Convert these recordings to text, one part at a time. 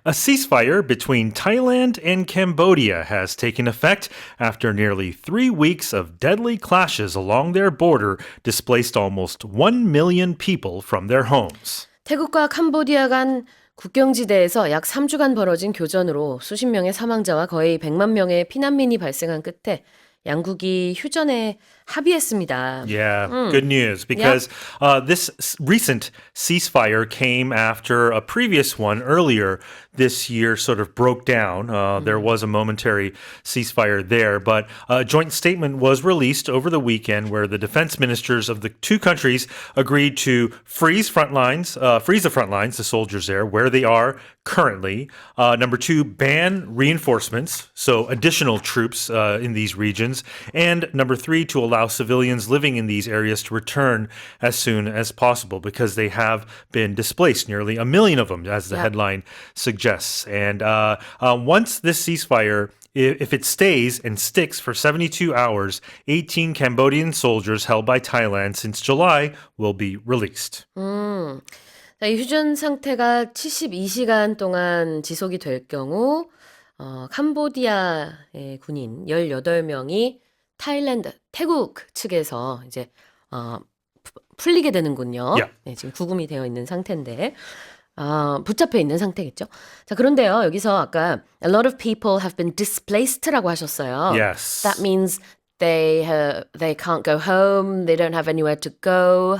A ceasefire between Thailand and Cambodia has taken effect after nearly 3 weeks of deadly clashes along their border displaced almost 1 million people from their homes. 태국과 캄보디아 간 국경지대에서 약 3주간 벌어진 교전으로 수십 명의 사망자와 거의 100만 명의 피난민이 발생한 끝에 양국이 휴전에 합의했습니다. Yeah, good news because this recent ceasefire came after a previous one earlier this year sort of broke down. There was a momentary ceasefire there, but a joint statement was released over the weekend where the defense ministers of the two countries agreed to freeze the front lines, the soldiers there, where they are currently. Number two, ban reinforcements, so additional troops in these regions. And number three, to allow civilians living in these areas to return as soon as possible because they have been displaced, nearly 1 million of them, as the headline suggests. And once this ceasefire, if it stays and sticks for 72 hours, 18 Cambodian soldiers held by Thailand since July will be released. 이 휴전 상태가 72시간 동안 지속이 될 경우 캄보디아의 군인 18명이 태국 측에서 이제 풀리게 되는군요. Yeah. 네, 지금 구금이 되어 있는 상태인데 붙잡혀 있는 상태겠죠. 자, 그런데요. 여기서 아까 a lot of people have been displaced라고 하셨어요. Yes. That means they can't go home, they don't have anywhere to go.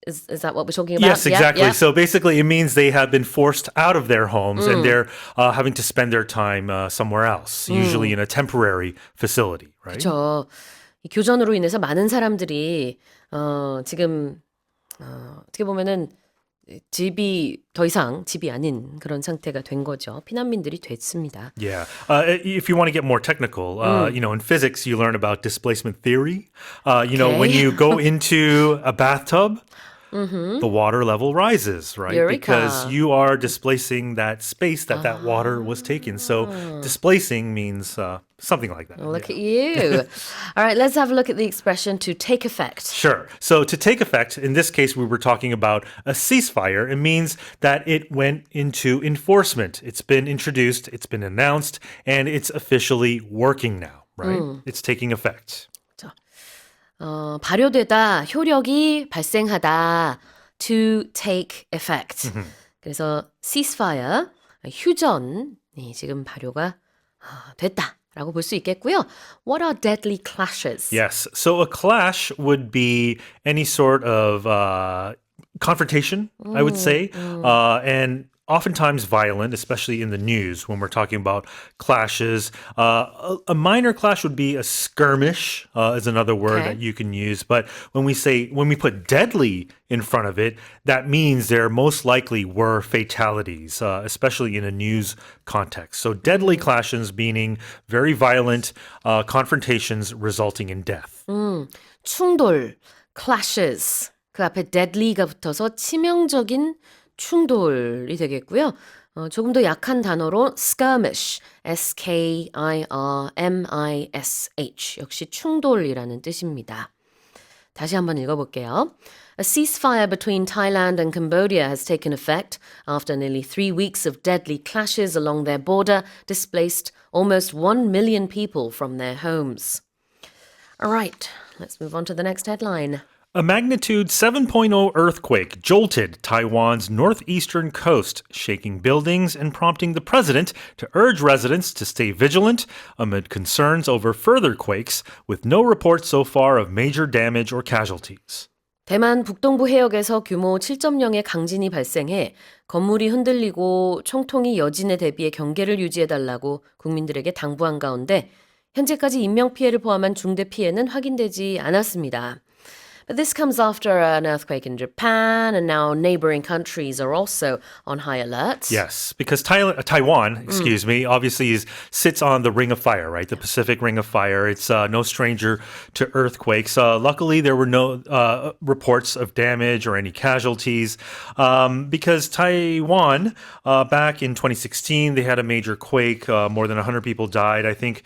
Is that what we're talking about? Yes, exactly. Yeah. So basically it means they have been forced out of their homes and they're having to spend their time somewhere else, usually in a temporary facility, right? 그렇죠. 이 교전으로 인해서 많은 사람들이 지금 어떻게 보면은 집이 더 이상 집이 아닌 그런 상태가 된 거죠. 피난민들이 됐습니다. Yeah. If you want to get more technical, in physics, you learn about displacement theory. When you go into a bathtub, the water level rises, right? Eureka. Because you are displacing that space that water was taken. So displacing means something like that. Look at you. All right, let's have a look at the expression to take effect. Sure. So to take effect, in this case, we were talking about a ceasefire. It means that it went into enforcement. It's been introduced, it's been announced, and it's officially working now, right? It's taking effect. 발효되다, 효력이 발생하다, to take effect. 그래서 ceasefire, 휴전이 지금 발효가 됐다라고 볼 수 있겠고요. What are deadly clashes? Yes. So a clash would be any sort of confrontation, I would say, and oftentimes violent, especially in the news when we're talking about clashes. A minor clash would be a skirmish, is another word that you can use. But when we put deadly in front of it, that means there most likely were fatalities, especially in a news context. So deadly clashes meaning very violent confrontations resulting in death. 충돌, clashes. 그 앞에 deadly가 붙어서 치명적인 충돌이 되겠고요. 조금 더 약한 단어로 skirmish, skirmish, 역시 충돌이라는 뜻입니다. 다시 한번 읽어볼게요. A ceasefire between Thailand and Cambodia has taken effect after nearly 3 weeks of deadly clashes along their border displaced almost 1 million people from their homes. All right, let's move on to the next headline. A magnitude 7.0 earthquake jolted Taiwan's northeastern coast, shaking buildings and prompting the president to urge residents to stay vigilant amid concerns over further quakes, with no reports so far of major damage or casualties. 대만 북동부 해역에서 규모 7.0의 강진이 발생해 건물이 흔들리고 총통이 여진에 대비해 경계를 유지해달라고 국민들에게 당부한 가운데 현재까지 인명피해를 포함한 중대 피해는 확인되지 않았습니다. But this comes after an earthquake in Japan, and now neighboring countries are also on high alert. Yes, because Taiwan, obviously sits on the Ring of Fire, right? The Pacific Ring of Fire. It's no stranger to earthquakes. Luckily, there were no reports of damage or any casualties because Taiwan, back in 2016, they had a major quake. More than 100 people died. I think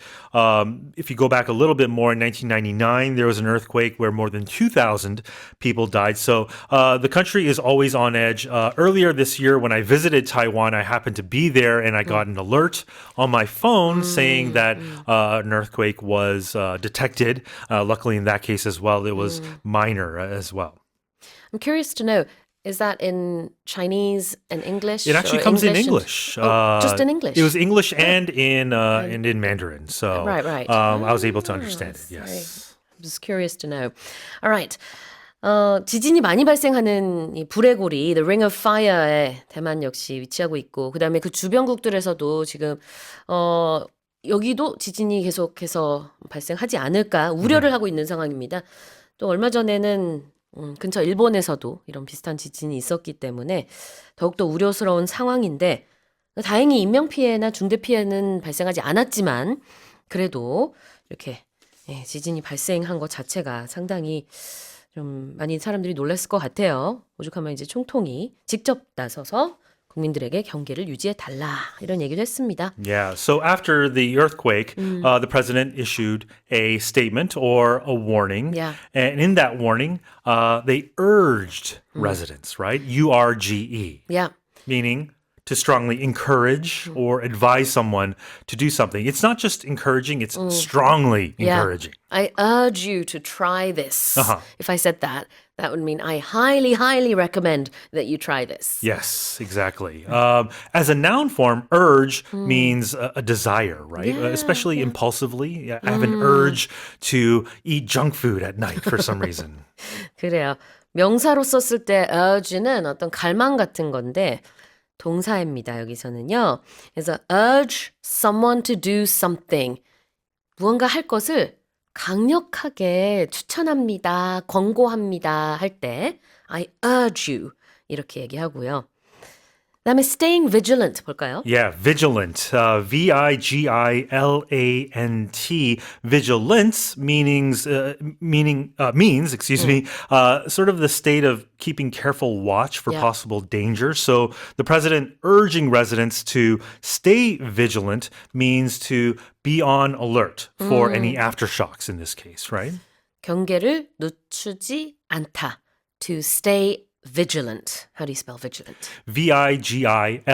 if you go back a little bit more, in 1999, there was an earthquake where more than 2,000 1,000 people died. So the country is always on edge. Earlier this year, when I visited Taiwan, I happened to be there and I got an alert on my phone saying that an earthquake was detected. Luckily, in that case as well, it was minor as well. I'm curious to know, is that in Chinese and English? It actually comes in English. Just in English? It was English and in Mandarin. So Right. I was able to understand it. Yes. I'm just curious to know. All right. 지진이 많이 발생하는 이 불의 고리, The Ring of Fire에 대만 역시 위치하고 있고, 그 다음에 그 주변국들에서도 지금 여기도 지진이 계속해서 발생하지 않을까 우려를 하고 있는 상황입니다. 또 얼마 전에는 근처 일본에서도 이런 비슷한 지진이 있었기 때문에 더욱더 우려스러운 상황인데 다행히 인명피해나 중대피해는 발생하지 않았지만 그래도 이렇게 지진이 발생한 것 자체가 상당히 좀 많이 사람들이 놀랐을 것 같아요. 오죽하면 이제 총통이 직접 나서서 국민들에게 경계를 유지해달라 이런 얘기도 했습니다. Yeah. So after the earthquake, the president issued a statement or a warning. Yeah. And in that warning, they urged residents, right? URGE. Yeah. Meaning to strongly encourage or advise someone to do something. It's not just encouraging, it's strongly encouraging. I urge you to try this. If I said that, that would mean I highly, highly recommend that you try this. Yes, exactly. As a noun form, urge means a desire, right? Especially impulsively. I have an urge to eat junk food at night for some reason. 그래요. 명사로 썼을 때 urge는 어떤 갈망 같은 건데 동사입니다. 여기서는요. 그래서 urge someone to do something. 무언가 할 것을 강력하게 추천합니다. 권고합니다. 할 때 I urge you 이렇게 얘기하고요. 그다음에 staying vigilant 볼까요? Yeah, vigilant. V-I-G-I-L-A-N-T. Vigilance means, sort of the state of keeping careful watch for possible danger. So the president urging residents to stay vigilant means to be on alert for any aftershocks in this case, right? 경계를 늦추지 않다. To stay vigilant. How do you spell vigilant? V-I-G-I-L-A-N-T.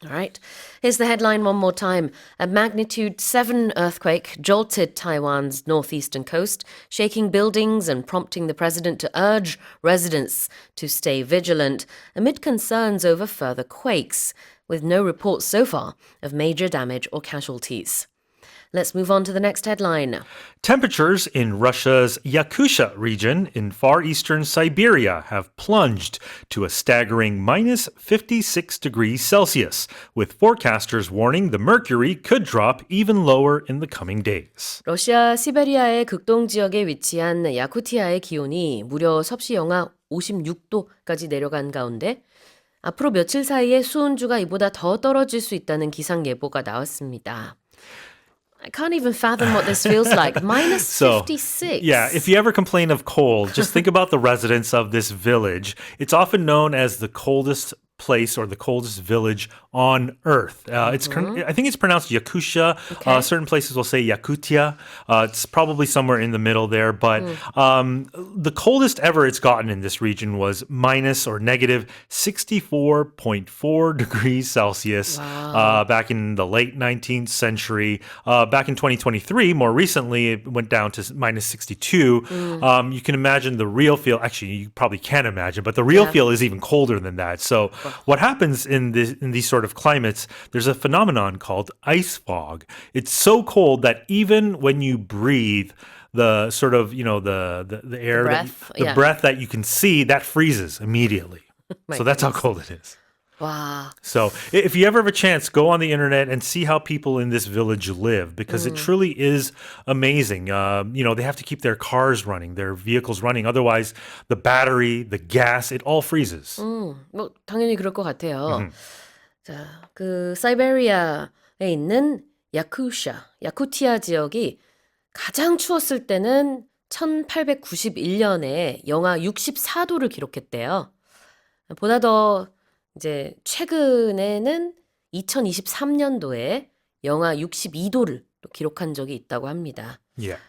All right. Here's the headline one more time. A magnitude 7 earthquake jolted Taiwan's northeastern coast, shaking buildings and prompting the president to urge residents to stay vigilant amid concerns over further quakes, with no reports so far of major damage or casualties. Let's move on to the next headline. Temperatures in Russia's Yakutia region in far eastern Siberia have plunged to a staggering minus 56 degrees Celsius, with forecasters warning the mercury could drop even lower in the coming days. 러시아 시베리아의 극동 지역에 위치한 야쿠티아의 기온이 무려 섭씨 영하 56도까지 내려간 가운데 앞으로 며칠 사이에 수온주가 이보다 더 떨어질 수 있다는 기상 예보가 나왔습니다. I can't even fathom what this feels like. Minus 56. Yeah, if you ever complain of cold, just think about the residents of this village. It's often known as the coldest place or the coldest village on earth. I think it's pronounced Yakutia. Okay. Certain places will say Yakutia. It's probably somewhere in the middle there. But the coldest ever it's gotten in this region was minus or negative 64.4 degrees Celsius back in the late 19th century. Back in 2023, more recently, it went down to minus 62. You can imagine the real feel. Actually, you probably can't imagine, but the real feel is even colder than that. So what happens in these sort of climates, there's a phenomenon called ice fog. It's so cold that even when you breathe, the sort of, the air, the breath that you can see, that freezes immediately. So that's how cold it is. Wow. So if you ever have a chance, go on the internet and see how people in this village live, because it truly is amazing. They have to keep their cars running, their vehicles running. Otherwise, the battery, the gas, it all freezes. 뭐 당연히 그럴 것 같아요. 자, 그 사이베리아에 있는 야쿠티아 지역이 가장 추웠을 때는 1891년에 영하 64도를 기록했대요. 보다 더 이제 최근에는 2023년도에 영하 62도를 또 기록한 적이 있다고 합니다. Yeah.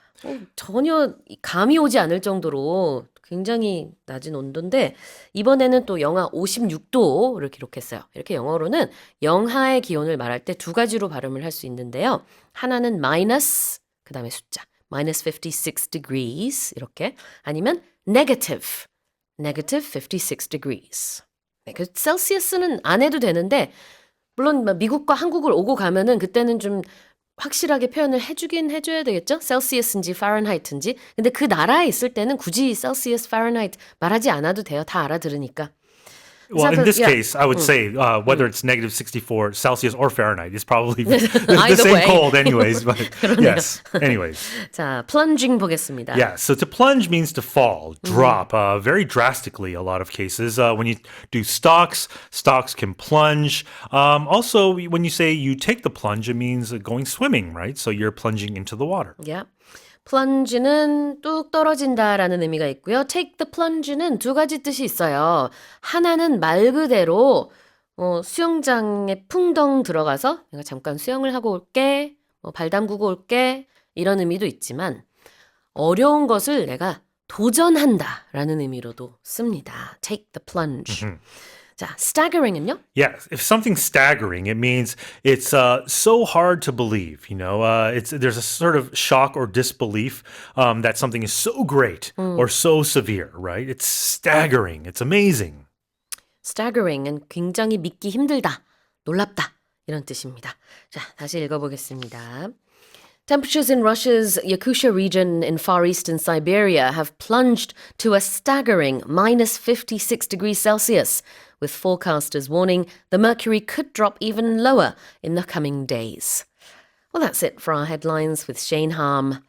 전혀 감이 오지 않을 정도로 굉장히 낮은 온도인데 이번에는 또 영하 56도를 기록했어요. 이렇게 영어로는 영하의 기온을 말할 때 두 가지로 발음을 할 수 있는데요. 하나는 minus, 그 다음에 숫자, minus 56 degrees 이렇게 아니면 negative 56 degrees. 네, 그 셀시어스는 안 해도 되는데 물론 미국과 한국을 오고 가면은 그때는 좀 확실하게 표현을 해줘야 되겠죠? 셀시어스인지 파렌하이트인지. 근데 그 나라에 있을 때는 굳이 셀시어스, 파렌하이트 말하지 않아도 돼요. 다 알아들으니까. Well, in this yeah. case, I would say whether it's negative 64 Celsius or Fahrenheit, it's probably the Either same way. cold anyways. But yes, anyways. 자, plunging 보겠습니다. Yeah, so to plunge means to fall, drop, very drastically a lot of cases. When you do stocks can plunge. Also, when you say you take the plunge, it means going swimming, right? So you're plunging into the water. Yeah. plunge는 뚝 떨어진다라는 의미가 있고요. take the plunge는 두 가지 뜻이 있어요. 하나는 말 그대로 수영장에 풍덩 들어가서 내가 잠깐 수영을 하고 올게, 발 담그고 올게 이런 의미도 있지만 어려운 것을 내가 도전한다라는 의미로도 씁니다. take the plunge. 자, staggering은요? Yeah, if something's staggering, it means it's so hard to believe. You know, there's a sort of shock or disbelief that something is so great or so severe, right? It's staggering. It's amazing. staggering은 굉장히 믿기 힘들다, 놀랍다 이런 뜻입니다. 자, 다시 읽어보겠습니다. Temperatures in Russia's Yakutia region in far eastern Siberia have plunged to a staggering minus 56 degrees Celsius, with forecasters warning the mercury could drop even lower in the coming days. Well, that's it for our headlines with Shane Harm.